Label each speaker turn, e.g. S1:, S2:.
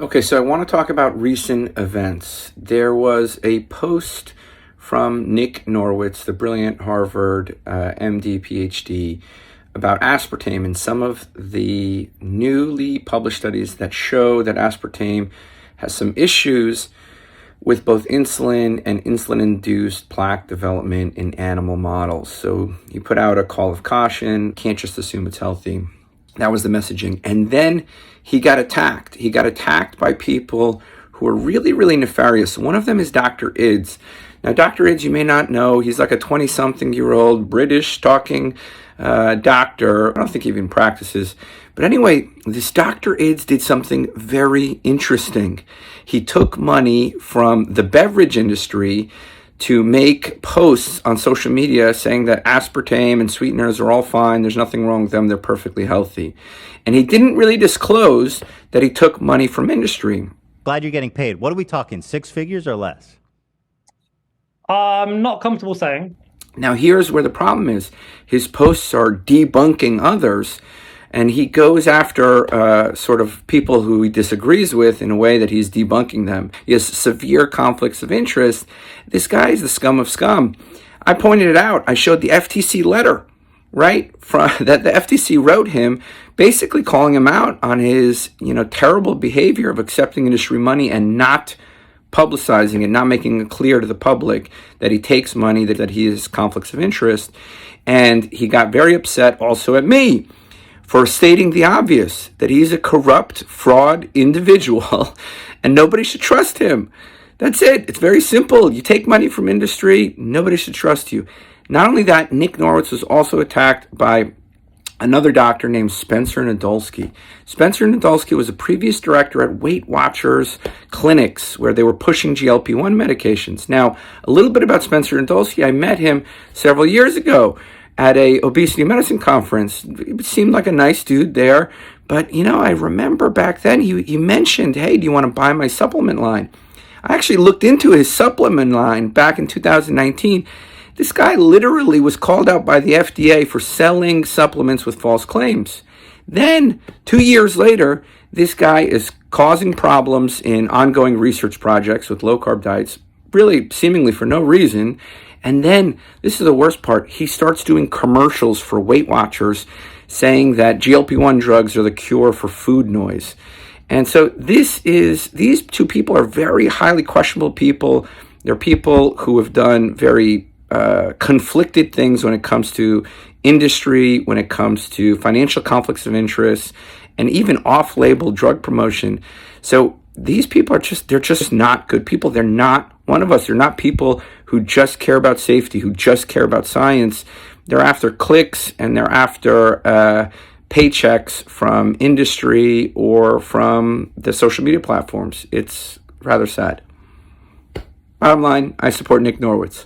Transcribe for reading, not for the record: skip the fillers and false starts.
S1: Okay, so I want to talk about recent events. There was a post from Nick Norwitz, the brilliant Harvard MD, PhD, about aspartame and some of the newly published studies that show that aspartame has some issues with both insulin and insulin-induced plaque development in animal models. So he put out a call of caution, can't just assume it's healthy. That was the messaging. And then he got attacked. He got attacked by people who are really, really nefarious. One of them is Dr. Ids. Now, Dr. Ids, you may not know, he's like a 20-something-year-old British-talking doctor. I don't think he even practices. But anyway, this Dr. Ids did something very interesting. He took money from the beverage industry to make posts on social media saying that aspartame and sweeteners are all fine, there's nothing wrong with them, they're perfectly healthy. And he didn't really disclose that he took money from industry.
S2: Glad you're getting paid. What are we talking, six figures or less?
S3: I'm not comfortable saying.
S1: Now here's where the problem is. His posts are debunking others, and he goes after sort of people who he disagrees with in a way that he's debunking them. He has severe conflicts of interest. This guy is the scum of scum. I pointed it out. I showed the FTC letter, right, that the FTC wrote him, basically calling him out on his, terrible behavior of accepting industry money and not publicizing it, not making it clear to the public that he takes money, that he has conflicts of interest. And he got very upset also at me for stating the obvious, that he's a corrupt, fraud individual, and nobody should trust him. That's it. It's very simple. You take money from industry, nobody should trust you. Not only that, Nick Norwitz was also attacked by another doctor named Spencer Nadolsky. Spencer Nadolsky was a previous director at Weight Watchers clinics where they were pushing GLP-1 medications. Now, a little bit about Spencer Nadolsky. I met him several years ago at a obesity medicine conference. He seemed like a nice dude there. But, I remember back then he mentioned, hey, do you want to buy my supplement line? I actually looked into his supplement line back in 2019. This guy literally was called out by the FDA for selling supplements with false claims. Then, 2 years later, this guy is causing problems in ongoing research projects with low-carb diets, really seemingly for no reason. And then, this is the worst part, he starts doing commercials for Weight Watchers saying that GLP-1 drugs are the cure for food noise. And so these two people are very highly questionable people. They're people who have done very conflicted things when it comes to industry, when it comes to financial conflicts of interest, and even off-label drug promotion. So these people they're just not good people. They're not one of us. They're not people who just care about safety, who just care about science. They're after clicks, and they're after paychecks from industry or from the social media platforms. It's rather sad. Bottom line, I support Nick Norwitz.